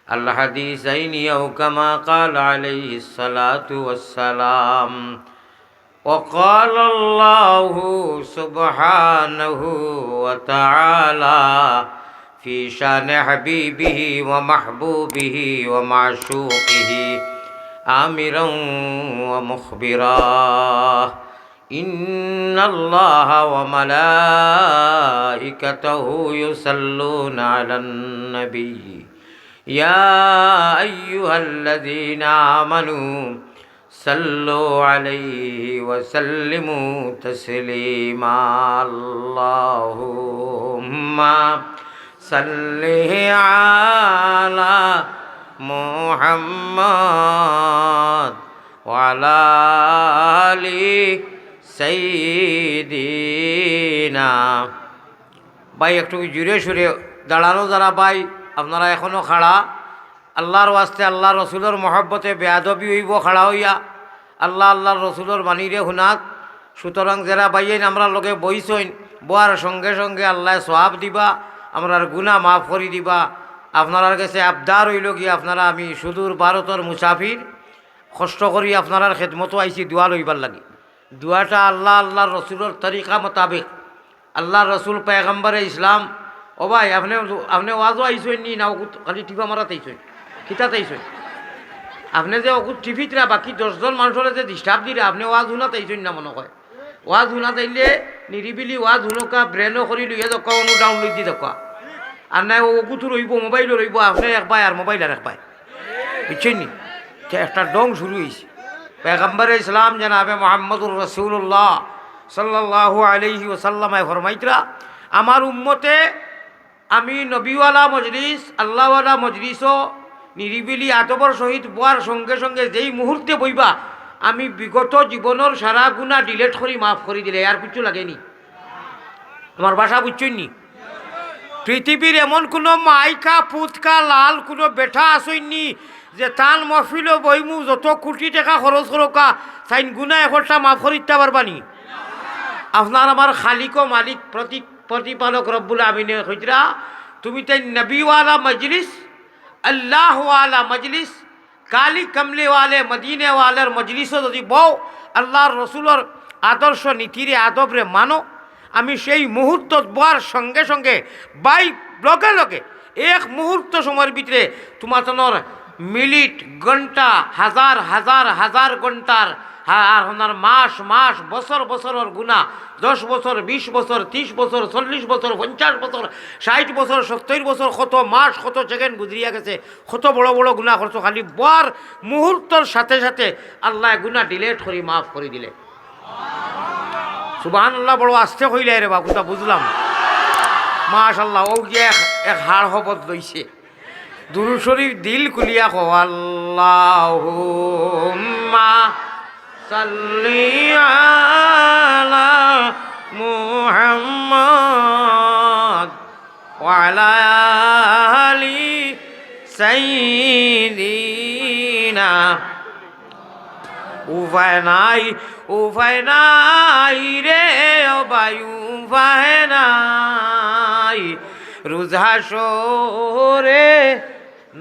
الحديثين أو كما قال عليه الصلاة والسلام. وقال الله سبحانه وتعالى في شان حبيبه ومحبوبه ومعشوقه آمرا ومخبرا: إن الله وملائكته يصلون على النبي يا أيها الذين آمنوا صلوا عليه وسلموا تسليما. اللهم صل على محمد وعلى آل سيدنا। ভাই একটু জুড়ে সুরে দাঁড়ানো যারা ভাই আপনারা এখনও খাড়া, আল্লাহর ওয়াস্তে আল্লাহ রসুলের মহব্বতে বেয়াদবি হইব খাড়া হইয়া আল্লাহ আল্লাহর রসুলের বাণীরে শুনাত। সুতরাং যারা বাইয়েন আমরা লগে বইসইন, বোয়ার সঙ্গে সঙ্গে আল্লাহ সোয়াব দিবা, আমরার গুনাহ মাফ করি দিবা। আপনার কাছে আবদার হইল কি, আপনারা আমি সুদূর ভারতের মুসাফির, কষ্ট করি আপনার খেদমতো আইছি দোয়া লইবার লাগি। দোয়াটা আল্লাহ আল্লাহর রসুলের তরিকা মোতাবেক, আল্লাহর রসুল পেগম্বরে ইসলাম। ও ভাই আপনি ওয়াজও আইসেন নি না, ওকুত খালি টিপা মারাত আইসেন, খিতাত আইসেন। আপনি যে ওকুত টিভিতরা বাকি 10 জন মানুষের যে ডিস্টার্ব দিলে আপনি ওয়াজ শুনাত আইসেন না মনে হয়। ওয়াজ শুনাত আইলে নিরিবিলি ওয়াজ শুনকা ব্রেনও করি লইয়া দকা অনু ডাউনলোড দি দকা। আর নাই ওকুতো রইব, মোবাইলও রইব, আপনি এক পায় আর মোবাইল আর এক পায়, বুঝছেন নি? একটা ডং শুরু হয়েছে। পেগম্বরে ইসলাম জনাবে মুহাম্মদুর রাসূলুল্লাহ সাল্লাল্লাহু আলাইহি ওয়াসাল্লাম ফরমাইতরা, আমার উম্মতে আমি নবীওয়ালা মজলিস আল্লাহওয়ালা মজলিসও নিরিবিলি আদবর সহিত বোয়ার সঙ্গে সঙ্গে যেই মুহূর্তে বইবা আমি বিগত জীবনের সারা গুণা ডিলেট করি মাফ করে দিলে আর কিছু লাগেনি। আমার ভাষা বুঝছেন নি? পৃথিবীর এমন কোনো মাইকা পুতকা লাল কোনো বেঠা আসইনি যে তান মহফিলও বইমু যত কোটি টাকা খরচ করোকা সাইন গুণা একটা মাফ করিতে পারবানি। আপনার আমার খালিক ও মালিক প্রতিপালক রব্বুল আমিনে কইতরা, তুমি তাই নবীওয়ালা মজলিস আল্লাহওয়ালা মজলিস কালি কমলেওয়ালে মদিনেওয়ালার মজলিসও যদি বউ আল্লাহর রসুলের আদর্শ নীতিরে আদবরে মানো, আমি সেই মুহূর্ত বোয়ার সঙ্গে সঙ্গে বাই লগে লগে এক মুহূর্ত সময়ের ভিতরে তোমার মিনিট ঘন্টা হাজার হাজার হাজার ঘন্টার আর ওনার মাস মাস বছর বছরের গুণা 10 বছর 20 বছর 30 বছর 40 বছর 50 বছর 60 বছর 70 বছর কত মাস কত সেকেন্ড গুজরিয়া গেছে, কত বড় বড় গুণা করছো, খালি বার মুহূর্তর সাথে সাথে আল্লাহ গুণা ডিলেট করি মাফ করে দিলে। সুবহানাল্লাহ, বড় আস্তে হইলে রে বাবুটা বুঝলাম। মাশাআল্লাহ, ও গিয়ে এক হাড় হবত লইছে। দুরূদ শরীফ দিল খুলিয়া কও, আল্লাহুম্মা সাল্লি আলা মুহাম্মদ ওয়া আলা আলি সাইয়্যিদিনা। উপায় নাই রে ও ভাই, উপায় নাই। রুজহাসরে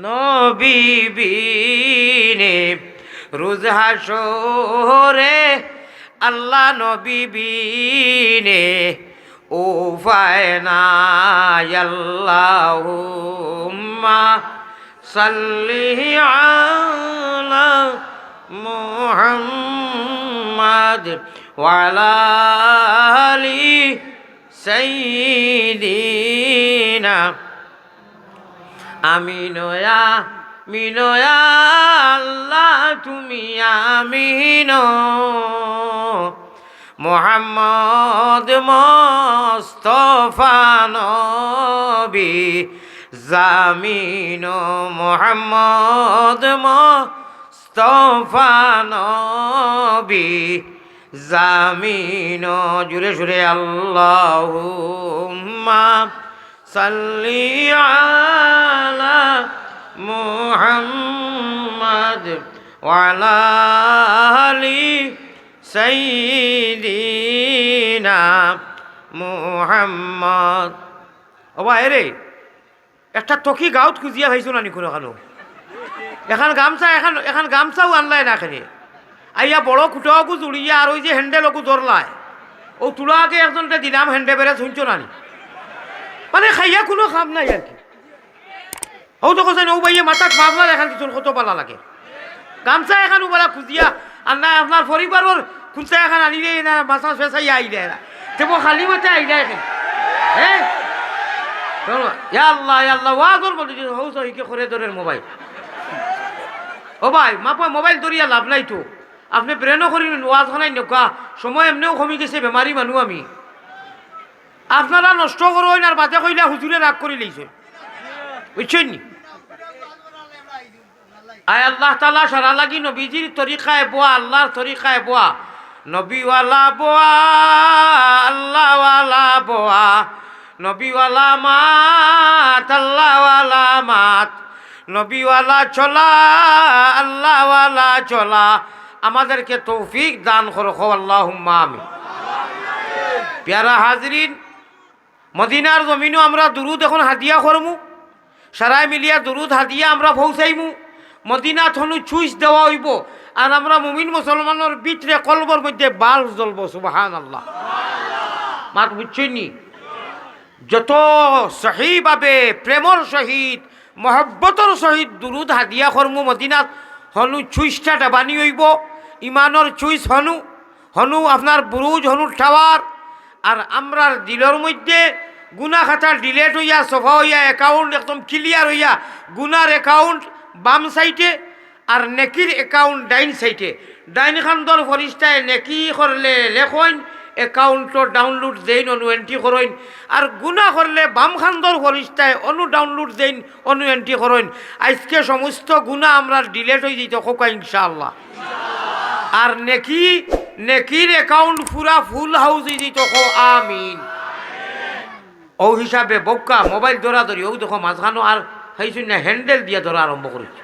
নবী বিনে, রুজহাসরে আল্লাহ নবী বিনে উপায় নাই। আল্লাহুম্মা সাল্লি আলা মুহাম্মদ ওয়া আলা আলি সাইয়্যিদিনা। আমিনয়া মিনয়া আল্লাহ তুমি আমিন। মুহাম্মদ মুস্তাফা নবী জামিন। মুহাম্মদ মুস্তাফা নবী জামিন। জুড়ে সুরে আল্লাহুম্মা সাল্লি আলা মুহাম্মদ ওয়া আলা আলি সাইয়্যিদিনা মুহাম্মদ। ও ভাই রে, একটা টকি গাঁৱত খুঁজিয়া ভাইছো নানি কোনো খানো এখন গামছা এখন গামছাও আনলাই না এখানে আইয়া বড় খুঁটাকু জুড়িয়া আর ওই যে হ্যান্ডেলকু ধরলায় ও তুলাকে একজনকে দিলাম হ্যান্ডে বেড়ে শুনছো নানি মানে খাইয়া কোনো খাম নাই আর কি ও তো কোথায় ও ভাইয়ে মাথাত মামলা এখান কিছু কত পালা লাগে গামছা এখন বলা খুঁজিয়া আর না আপনার পরিবারের খুঁজা এখন আনিলে না মাথা ফেসাইয়া আইলে না তেমন খালি মতে আইলে এখন হ্যাঁ আল্লাহ আল্লাহ ওয়াজর বলি হৌস হিকে করে ধরেন মোবাইল ও ভাই মাপা মোবাইল ধরিয়া লাভ নাই তো আপনি ব্রেনও করিলেন ওয়াজ খানাই নকা সময় এমনিও কমি গেছে বেমারি মানুষ আমি আপনারা নষ্ট করেন আর বাজে কইলা হুজুরে রাগ করে লইছে বুঝছেন নি আয় আল্লাহ তাআলা সারা লাগি নবীজির তরিকায় বোয়া আল্লাহর তরিকায় বোয়া নবীওয়ালা বোয়া আল্লাহওয়ালা বোয়া নবীওয়ালা মাত আল্লাহওয়ালা মাত নবীওয়ালা চলা আল্লাহওয়ালা চলা আমাদেরকে তৌফিক দান করো আল্লাহুম্মা আমিন প্যারা হাজরিন মদিনার জমিনও আমরা দুরুদ এখন হাদিয়া করমু সারাই মিলিয়া দুরুদ হাদিয়া আমরা পৌঁছাইমু মদিনা থনু চুইস দেওয়া হইব আর আমরা মুমিন মুসলমানের ভিতরে কলবর মধ্যে বাল জ্বলব সুবহানাল্লাহ মাত বুঝছেননি যত সহিভাবে প্রেমর সহিত মহব্বতর সহিত দুরুদ হাদিয়া করমু মদিনাত হনু চুইসটা ডাবানি হইব ইমানর চুইস হনু আপনার বুরুজ হনু টাওয়ার আর আমরার দিলের মধ্যে গুনা খাতা ডিলেট হইয়া সফা হইয়া অ্যাকাউন্ট একদম ক্লিয়ার হইয়া গুনার অ্যাকাউন্ট বাম সাইডে আর নেকির অ্যাকাউন্ট ডাইন সাইডে ডাইন খান্দর ফরিস্তায় নেকি করলে লেখইন অ্যাকাউন্টর ডাউনলোড দেইন অনু এন্ট্রি করইন আর গুনা করলে বাম খান্দর ফরিস্তায় অনু ডাউনলোড দেইন অনু এন্ট্রি করইন আজকে সমস্ত গুনা আমরা ডিলেট হয়ে যেত খোকা ইনশাআল্লাহ আর নেকির অ্যাকাউন্ট পুরা ফুল হাউস হয়ে যেত খো আমিন ও হিসাবে বক্কা মোবাইল ধরাধরি ও দেখো মাঝখানো আর খাইছুন না হ্যান্ডেল দিয়ে ধরা আরম্ভ করেছে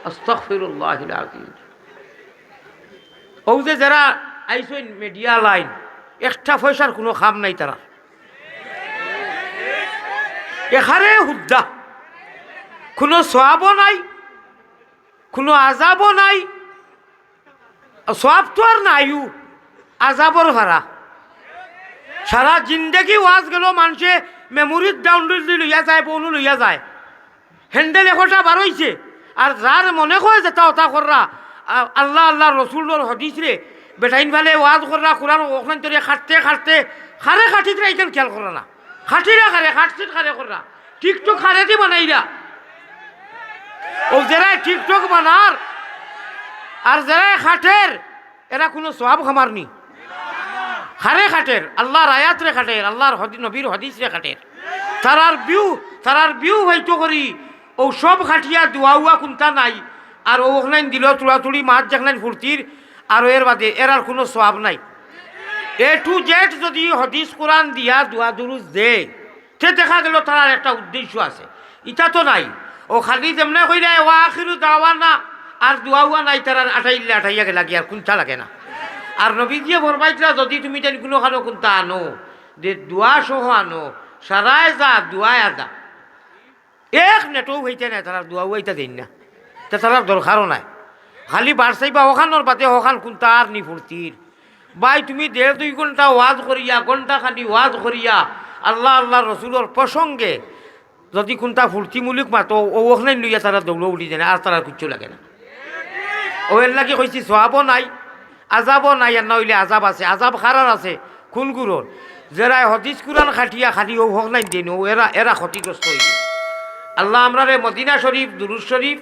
আস্তাগফিরুল্লাহিল আযীম ও যে যারা আইসুন মিডিয়া লাইন একটা পয়সার কোনো খাম নাই তারা এখানে হুদ্দা কোনো সোয়াবও নাই কোনো আজাবও নাই সোয়াব তো আর নাইও আজাবর ভাড়া সারা জিন্দগি ওয়াজ গেল মানুষে মেমোরির ডাউনলোড লইয়া যায় বনু লইয়া যায় হ্যান্ডেল একটা বার হইছে আর যার মনে হয় যে তা কররা আল্লাহ আল্লাহ রসুল্লর হদিস রে বেটাইন ভালে ওয়াজ কররা কোরআন ওখান থেকে খাটতে খারে খাটিতে এইখান খেয়াল করা না খাটিরা খারে খাটছিট খারে কররা টিকটক খারে দি বানাইরা ও যারা টিকটক বানার আর যারা খাটের এরা কোনো সওয়াব খামার নি খারে খাটের আল্লাহর আয়াত রে খাটের আল্লাহর নবীর হদিস রে খাটের তারার বিউ হয়তো করি ও সব খাটিয়া দুয়া কোনটা নাই আর ও ওখানে দিল তুড়াতুড়ি মাছ যেখানে ফুর্তির আর এর বাদে এর আর কোনো সওয়াব নাই এ টু জেড যদি হদিস কোরআন দিয়া দুয়া দুরুজ দে তে দেখা গেল তার একটা উদ্দেশ্য আছে ইটা তো নাই ও খালি যেমনে কইলে ও আখিরু দাওয়ানা আর দুয়া নাই তার আঠাইয়া গেলা কি আর কোনটা লাগে না আর নবীজিয়ে ফরমাইছিলা যদি তুমি তেন কোনো খানো কোনটা আনো যে দুয়া সহ আনো সারায় যা দুয়ায় যা এক নেটও হইতে নাই তারা দুয়া হইতে দিন না তা তার দরকারও নাই খালি বাড়ছাইবা ওখানোর বাদে ওখান কোনটা আর নি ফুর্তির ভাই তুমি 1.5-2 ঘন্টা ওয়াজ করিয়া ঘন্টা খানি ওয়াজ করিয়া আল্লাহ আল্লাহ রসুলের প্রসঙ্গে যদি কোনটা ফুর্তিমূলক মাতো ও ওখানে লইয়া তারা দৌড় উঠি যায় না আর তারা কিচ্ছু লাগে না ও এর লাগে কইছি সোয়াবও নাই আজাবও নাই আর না হইলে আজাব আছে আজাব খারার আছে খুনগুলোর যারা হদিস কুরান খাটিয়া খালি ও হোক নাই দিন ও এরা ক্ষতিগ্রস্ত হইবে আল্লাহ আমরা রে মদিনা শরীফ দুরুদ শরীফ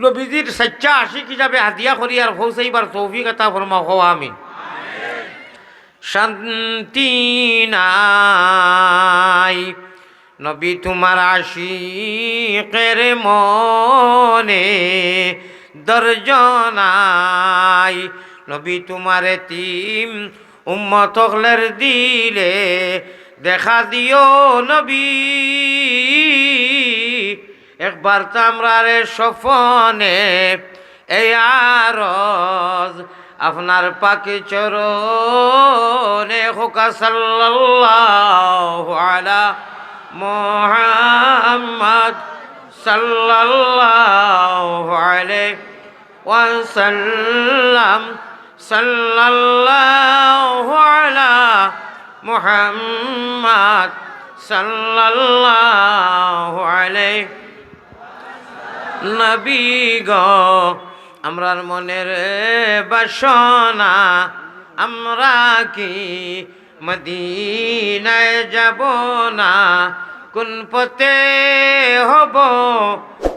নবীজির 80 হিসাবে হাদিয়া করি আর পৌঁছাইবার তৌফিক আতা ফরমাও হও আমিন শান্তি নাই নবী তোমার আশিকের মনে দর্জনাই নবী তোমার এতিম উম্মত হকলের দিলে দেখা দিও নবী একবার তামরারে সফনে এই আরজ আপনার পাকে চরণে হোকা সাল্লাল্লাহু আলা মুহাম্মদ সাল্লাল্লাহু আলাইহি ওয়াসাল্লাম সাল্লাল্লাহু আলা মুহাম্মদ সাল্লাল্লাহু আলাইহি নবী গো আমরার মনের বাসনা আমরা কি মদিনায় যাব না কোন পথে হব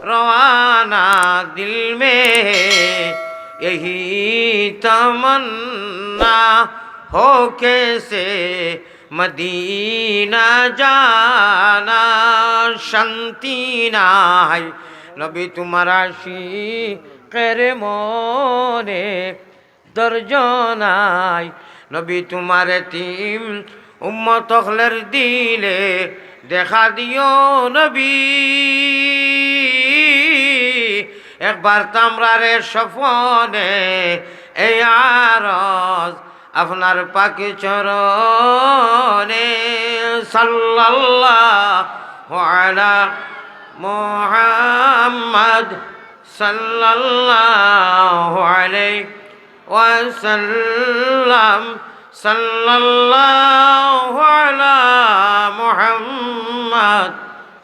রওয়ানা দিল মে यही तमन्ना हो कैसे मदीना जाना शांति নাই নবী তোমার আশিকের মনে দর্জনাই নবী তোমার তিম উম্মত হলের দিলে দেখা দিও নবী একবার তামরারে সফনে এই আরজ আপনার পাকি চরণে সাল্লাল্লাহু আলা মুহাম্মদ সাল্লাল্লাহু আলাইহি ওয়াসাল্লাম সাল্লাল্লাহু আলা মুহাম্মদ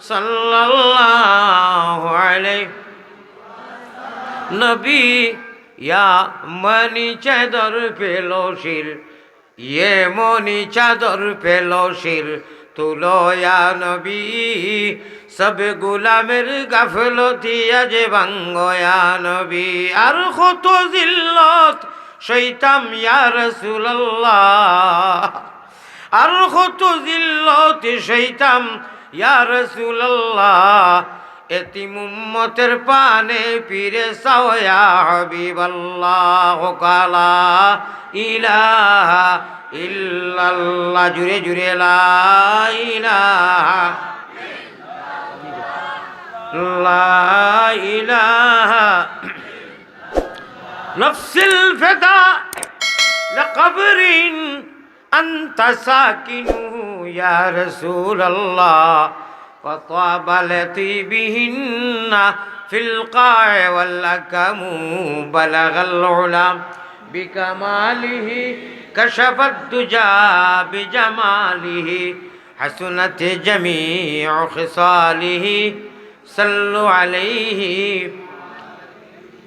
সাল্লাল্লাহু আলাইহি নবী ইয়া মনি চাদর পেলো শির ইয়ে মনি চাদর পেলো শির তুলো ইয়া নবী সব গুলামের গাফলতি আজ ভাঙ্গো ইয়া নবী আর কত জিল্লত শৈতাম ইয়া রাসূলুল্লাহ আর কত জিল্লত শৈতাম ইয়া রাসূলুল্লাহ এতিম উম্মতের পানে পীরে সাওয়া হাবিবাল্লাহ কালা ইলাহা ইল্লাল্লাহ জুরে জুরে লা ইলাহা লা ইলাহা নফসিল ফিদা লিকবরিন আনতা সাকিনু ইয়া রাসূলুল্লাহ وطاب لطيبهن في القاع والأكم بلغ العلا بكماله كشف الدجى بجماله حسنت جميع خصاله صلوا عليه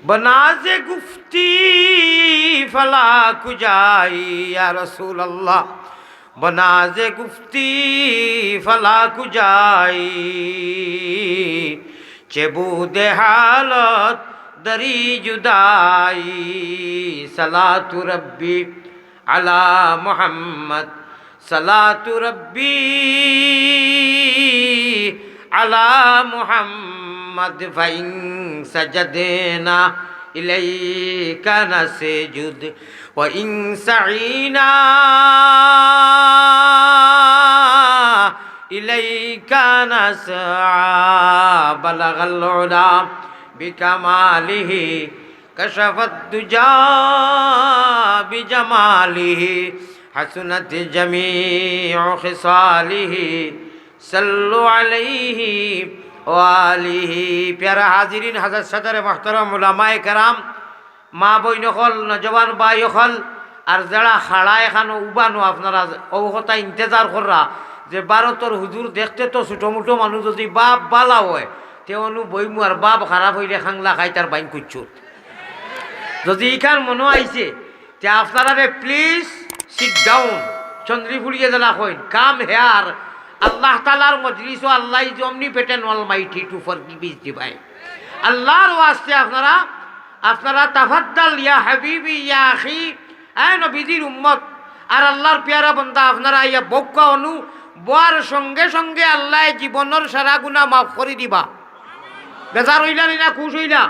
بناز گفتی فلا کجائی یا رسول اللہ बनाज गुफ्ती फला कुजाई चेबूदे हालत दरी जुदाई सलातु रब्बी अला मुहम्मद सलातु रब्बी अला मुहम्मद फ़इन सजदना इलैका नसजुद व इन सईना इलैका नसआ बलगल उला बिकमालिहि कशफत दुजा बिजमालिहि हसनत जमीउ खिसालिहि सल्लु अलैहि वालिहि प्यारा हाजिरिन हज़रत सदर मुहतरम उलमाए कराम মা বইন হল নজওয়ান বাই হল আর যারা খাড়া এখানো উবানো আপনারা অবকতা ইন্তজার কররা যে ভারতর হুজুর দেখতে তো ছোটো মোটো মানুষ যদি বাপ বালা হয় তেমন বইমু আর বাপ খারাপ হইলে খাংলা খাই তার বাইন কুচ্ছুত যদি ইখান মনে আইছে তে আপনারা প্লিজ সিট ডাউন চন্দ্রীপুরিয়ে জেলা কইন কাম হেয়ার আল্লাহ তালার মজলিস Allah is omnipotent almighty to forgive his divine আল্লাহর ওয়াস্তে আপনারা আপনারা তাফাদ্দাল ইয়া হাবিবি ইয়া আখি নবীজির উম্মত আর আল্লাহর পেয়ারা বন্দা আপনারা ইয়া বক্কা অনু বোয়ার সঙ্গে সঙ্গে আল্লাহ জীবনের সারা গুনাহ মাফ করে দিবা বেজার হইলা না খুশ হইলা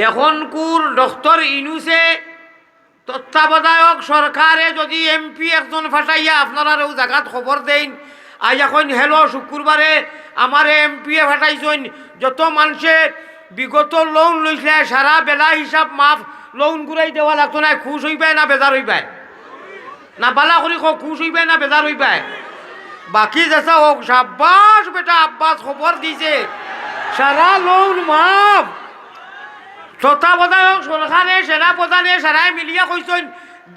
এখন কুর ডক্টর ইনুসে তত্ত্বাবধায়ক সরকারে যদি এমপি একজন ফাটাইয়া আপনারা ও জায়গাত খবর দেন আজ এখন হেলো শুক্রবারে আমার এমপি ফাটাইছেন যত মানুষে বিগত লোন লইছে সারা বেলা হিসাব মাফ লোন ঘুরাই দেওয়া লাগতো না খুশ হইবাই না বেজার হইবাই না বালা করি খুশ হইবাই না বেজার হইবাই বাকি যেসা হোক সাব্বাস বেটা আব্বাস খবর দিছে সারা লোন মাপ তত্ত্বাবধায়ক সরকারে সেনা প্রধানে সারাই মিলিয়া কইছেন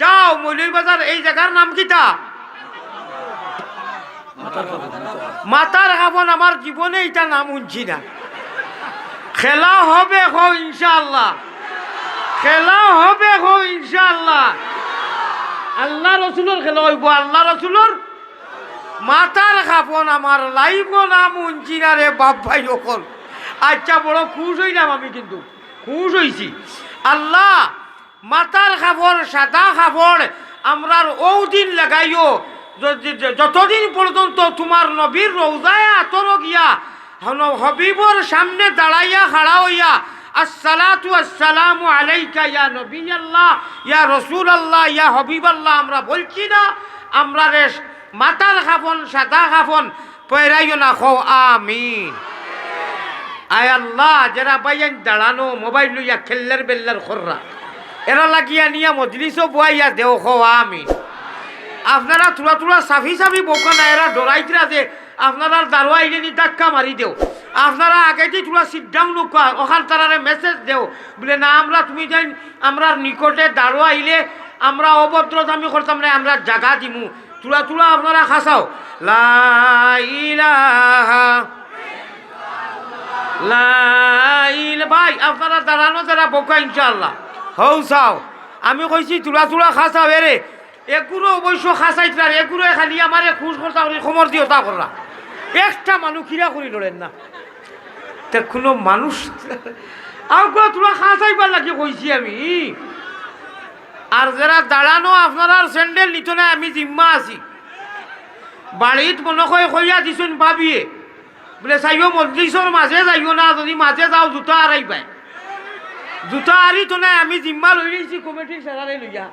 যাও মৌলভীবাজার এই জায়গার নাম কিতা মাতার খাবন আমার জীবনে এটা নাম শুনছি না খেলা হবে হো ইনশাআল্লাহ খেলা হবে হো ইনশাআল্লাহ আল্লাহ রসুলোর খেলা হইব আল্লাহ রসুলোর মাতার খাপন আমার লাইব নাম শুনছি না রে বাপ ভাই সকল আচ্ছা বড় খুশ হইলাম আমি কিন্তু খুশ হইছি আল্লাহ মাতার খাপড় সাদা খাপড় আমরার ও দিন লাগাইও যতদিন পর্যন্ত তোমার নবীর রৌজায় আতর গিয়া হবিবর সামনে দাঁড়াইয়া খাড়া হইয়া আসসালাতু আসসালামু আলাইকা ইয়া নবী আল্লাহ ইয়া রসুল আল্লাহ ইয়া হবিব আল্লাহ আমরা বলছি না আমরা রে মাতার খাপন সাদা খাপন পয়রাইও না খো আমিন আয় আল্লাহ যারা বাইন দাঁড়ানো মোবাইল লইয়া খেললের বেল্লার খররা এরা লাগিয়া নিয়া মজলিসও বয়াইয়া দেও খো আমিন আপনারা থোড়া থোড়া সাফি সাফি বোকা না এরা ডরাইতরা যে আপনারা দারোয়া আইলে নি ধাক্কা মারি দেও আপনারা আগেতেই থোড়া সিট ডাউন লোকা ওখান তারারে মেসেজ দেও বলে না আমরা তুমি যাই আমরা নিকটে দারোয়া আইলে আমরা অভদ্রতামি করতাম না আমরা জাগা দিমু থোড়া থোড়া আপনারা খাসাও লা ইলাহা ভাই আপনারা দাঁড়ানো যারা বোকা ইনশাআল্লাহ হৌ চাও আমি কইছি তুলা তুলা খাসাও এরে এগুলো অবশ্য খাসাইতার এগুলো খালি আমারে খুশ করতা খবর দিও তা কররা একটা মানুষ খিরা করি লড়েন না তা কোনো মানুষ আগে তুলা খাসাইবার লাগে কইছি আমি আর যারা দাঁড়ানো আপনারা স্যান্ডেল নিত না আমি জিম্মা আছি বাড়িত মনে কইয়া দিছুন ভাবিয়ে বলে চাইও মজলিসর মাঝে যাইও না যদি মাঝে যাও জুতা আড়াই পায় জুতা আরি তো নাই আমি জিম্মা লই লইছি কমিটির সেরারে লইয়া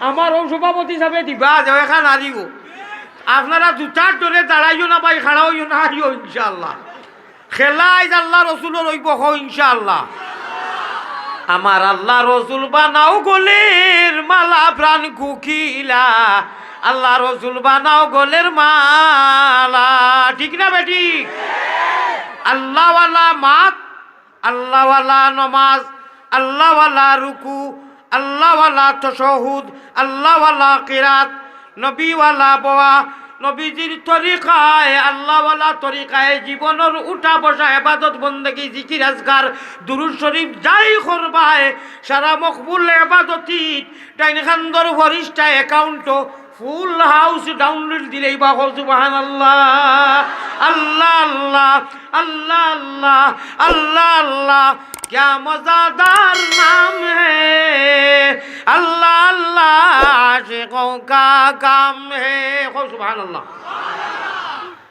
আমার ও সভাপতি হিসাবে দিবা যাও এখান আরিব আপনারা জুতার ধরে দাঁড়াইও না পাই খাড়াও না হারিও ইনশাআল্লাহ খেলাই আল্লাহ রসুলের রইব হো ইনশাআল্লাহ আমার আল্লাহ রসুল বানাও গলের মালা প্রাণ কুকিলা আল্লাহ রসুল বানাও গলের মালা ঠিক না বেটি আল্লাহওয়ালা মাত আল্লাহওয়ালা নমাজ আল্লাহওয়ালা রুকু আল্লাহওয়ালা তশহুদ আল্লাহওয়ালা কিরাত নবীওয়ালা বোয়া নবীজির তরিকায় আল্লাহওয়ালা তরিকায় জীবনের উঠা বসা ইবাদত বন্দেগী জিকির আজকার দুরূদ শরীফ যাই করবায় সারা মকবুল ইবাদতি ডাইন খান্দর ফরিস্তা অ্যাকাউন্ট ফুল হাউস ডাউনলোড দিলেই বা সুবহানাল্লাহ আল্লাহ আল্লাহ আল্লাহ আল্লাহ আল্লাহ আল্লাহ क्या मज़ेदार नाम है अल्लाह अल्लाह आशिकों का काम है সুবহানাল্লাহ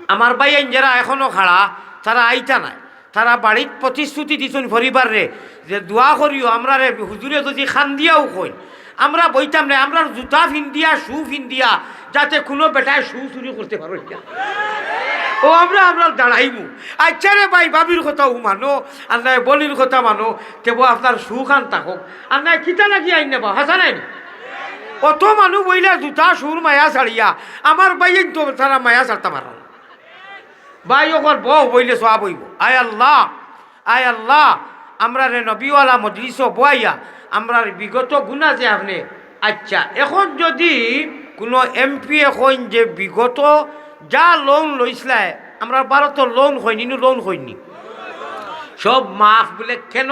আমার ভাই যারা এখনো খাড়া তারা আইতা নাই তারা বাড়ির প্রতিশ্রুতি দিছেন পরিবার রে যে দোয়া করিও আমরা রে হুজুরে যদি খান দিয়াও কই আমরা বইতাম না আমরা জুতা ফিন্দিয়া শু ফিন্দিয়া যাতে কোনো বেটায় শু চুরি করতে পারো ও আমরা দাঁড়াইমু আচ্ছা রে ভাই বাবির কথাও মানো আর নাই বলির কথা মানো কেবল আপনার শু খান থাকুক আর নাই কিতা লাগি আইন নেবা হাসা নাই অত মানুষ বইলে জুতা সুর মায়া ছাড়িয়া আমার বাইন তো তারা মায়া ছাড়তে পারো ভাই ওকর বউ বইলে সোয়া বইব আয় আল্লাহ আমরা রে নবীওয়ালা মজলিস বইয়া আমরা বিগত গুণা যে আপনি আচ্ছা এখন যদি কোনো এমপি এখন যে বিগত যা লোন লইসলাই আমরা ভারত লোন হয়নি লোন হয়নি সব মাফ বলে কেন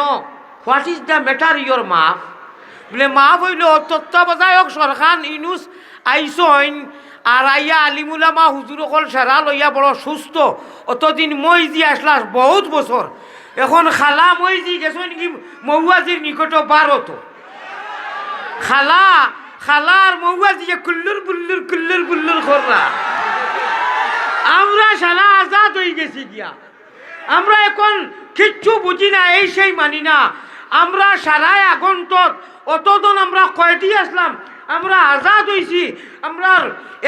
what is the matter your মাফ বলে মাফ হইল তত্ত্বাবধায়ক সরকার ইনুস আইসইন আর আইয়া আলিমুলামা হুজুর অকল সেরা লইয়া বড় সুস্থ অতদিন মই দি আসলা বহুত বছর এখন খালা মই দি গেছো নাকি মৌয়াজির নিকট ভারত খালার মৌয়াজি কুল্লুর বুল্লুর খররা আমরা সারা আজাদ হয়ে গেছি গিয়া আমরা এখন কিচ্ছু বুঝি না এই সেই মানি না আমরা সারাই আগন্তক অতদিন আমরা কয়টি আসলাম আমরা আজাদ হয়েছি আমরা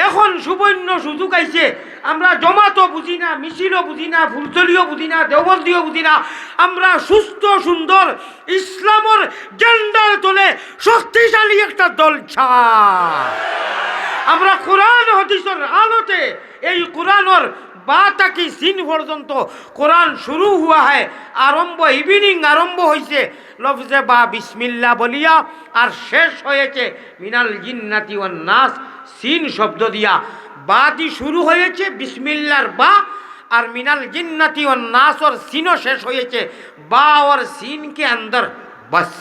এখন সুবর্ণ সুযোগ আইছে আমরা জমাতো বুঝি না মিছিলও বুঝি না ফুলতলিও বুঝি না দেওবন্দিও বুঝি না আমরা সুস্থ সুন্দর ইসলামের জেন্ডার তোলে শক্তিশালী একটা দল ছাড় আমরা কোরআন হাদিসের আলোতে এই কোরআনের বা তাকি সিন পর্যন্ত কোরআন শুরু হুয়া হয় আরম্ভ ইভিনিং আরম্ভ হয়েছে লফজে বা বিসমিল্লাহ বলিয়া আর শেষ হয়েছে মিনাল জিন্নাতি ওয়ান নাস সিন শব্দ দিয়া বাদি শুরু হয়েছে বিসমিল্লাহর বা আর মিনাল जिन्नती और नास और सीनो शेष হয়েছে बा और सीन के अंदर बस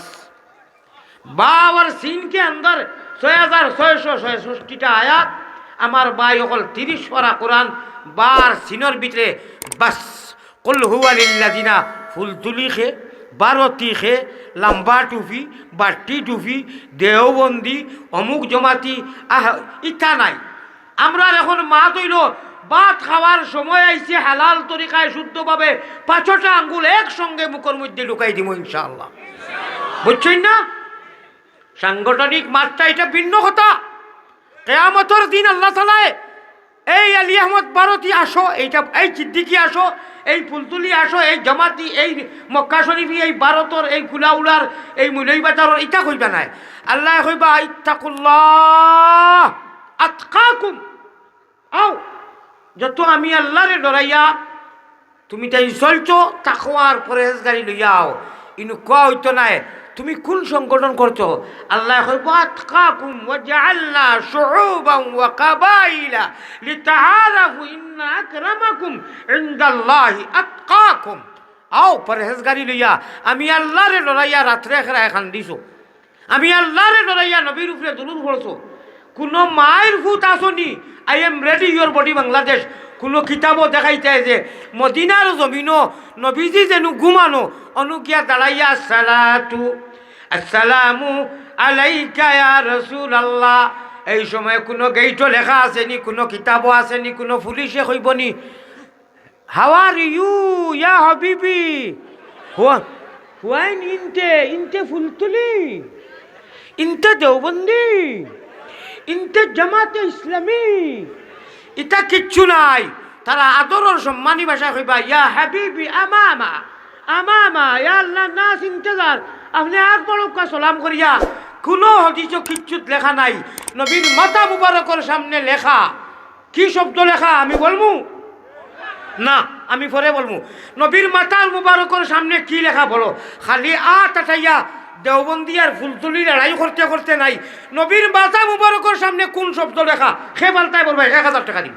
बा और सीन के अंदर 6666টা আয়াত আমার ভাই হল 30 পারা কোরআন বা আর সিনোর ভিতরে বাস কুল হুয়া লিল্লাযিনা ফুল তুলিখে বারতিখে লম্বা টুপি বাটি টুপি দেওবন্দি অমুক জমাতি ইটা নাই আমরা এখন মা তৈল ভাত খাওয়ার সময় আইছে হালাল তরিকায় শুদ্ধভাবে 5টা আঙ্গুল একসঙ্গে মুখের মধ্যে ঢুকাই দিব ইনশাআল্লাহ বুঝছেন না সাংগঠনিক মাত্রা এটা ভিন্ন কথা কিয়ামতের দিন আল্লাহ তাআলা এই আলী আহমদ বারতি আসো এইটা এই সিদ্দিকী আসো এই ফুলতুলি আসো এই জামাতি এই মক্কা শরীফি এই ভারতর এই ফুলাউলার এই মুলাইবাজারের এটা কইবা নাই আল্লাহ কইবা ইত্তাকুল্লাহ আতকাকুম আও যত আমি আল্লাহরে ডরাইয়া তুমি তাই চলছো তাকওয়ার পরহেজগারি লইয়াও ইনু কোয়া হইতো নাই তুমি কোন সংগঠন করছো আল্লাহ কইবা আতকাকুম ওয়াজআলনা শুউবান ওয়া কাবাইলা লিতাআরাফু ইন্না আকরামাকুম ইনদাল্লাহি আতকাকুম আও পরহেজগারি লইয়া আমি আল্লাহরে ডরাইয়া রাত্রে খেরা খান দিছো আমি আল্লাহরে ডরাইয়া নবীর উপরে দুরূদ পড়ছো কোনো মায়ের ফুট আসনি I am ready your body Bangladesh কোনো কিতাবও দেখাইতে যে মদিনার জমিনও নবীজি যেন ঘুমানো অনুকিয়া দাঁড়াইয়া সালাতু আসসালামু আলাইকা ইয়া রাসূলুল্লাহ এই সময় কোনো গেইটও লেখা আসেনি কোনো কিতাবও আসেনি কোনো পুলিশে কইবনি হাউ আর ইউ ইয়া হাবিবি হুয়াইন ইনতে ফুলতুলি ইনতে দেওবন্দি ইনতে জামাতে ইসলামী এটা কিচ্ছু নাই তারা আদরের সম্মানী ভাষা কইবা ইয়া হাবিবি আমামা আমামা ইয়া আল্লাহ নাস ইন্তজার আপনি আর বড় সালাম করিয়া কোনো হদিস কিচ্ছুত লেখা নাই নবীর মাথা মুবারকের সামনে লেখা কি শব্দ লেখা আমি বলবো না আমি পরে বলবো নবীর মাথার মুবারকের সামনে কি লেখা বলো খালি আটাইয়া দেওবন্দি আর ফুলতুলি লড়াই করতে করতে নাই নবীর মাথা মুবারকের সামনে কোন শব্দ লেখা সে পাল্টায় বলবে 1000 টাকা দিন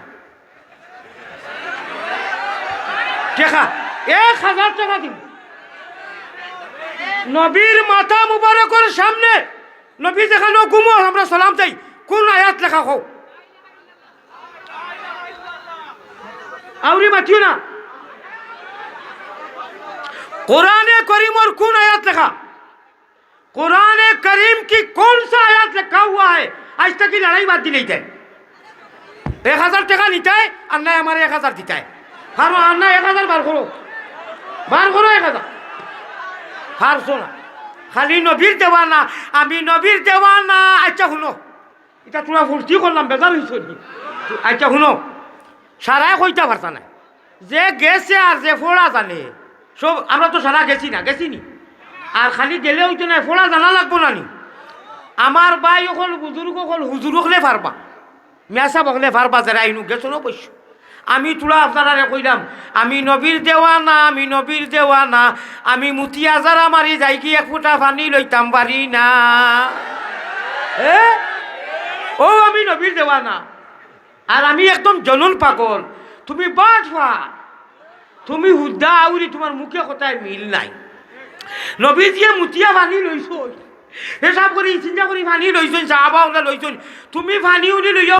টাকা 1000 টাকা দিন নবীর মাথা মুবারকের সামনে নবী যেখানে ঘুমো আমরা সালাম চাই কোন আয়াত লেখা হোক আউরি মাতিও না কোরআনে করিমর কোন আয়াত লেখা कुरान करीम की कौन सा आयत लिखा हुआ है आज तक की लड़ाई बात दी नहीं है 1000 टका नीता है अन्ना हमारे 1000 दीता है हर अन्ना 1000 बार करो 1000 हार सोना खाली नबीर देवाना आमी नबीर देवाना अच्छा শুনো এটা তোরা ফুর্তি করলাম বেজার হইছো নি আচ্ছা শুনো সারা কইতা পারতা না যে গেছে আর যে ফোড়া জানে সব আমরা তো সারা গেছি নি আর খালি গেলে হইতো না ফোড়া জানা লাগবো না নি আমার ভাই অকল বুজুর্গ অকল হুজুর হলে পারবা মেসা বকলে পারবা যারা আইনু গেছো না বসছো আমি তোরা আপনারা কইলাম আমি নবীর দেওয়ানা আমি মুতিয়া যারা মারি যাই কি 1 ফোঁটা পানি লইতাম পারি না ও আমি নবীর দেওয়ানা আর আমি একদম জনন পাগল তুমি বাটফা তুমি হুদ্দা আউরি তোমার মুখে কথায় মিল নাই নবী দিয়ে মুতিয়া পানি লইছ হিসাব করি চিন্তা করি পানি লইছ সাহাবা লইছ তুমি পানি উনি লইয়া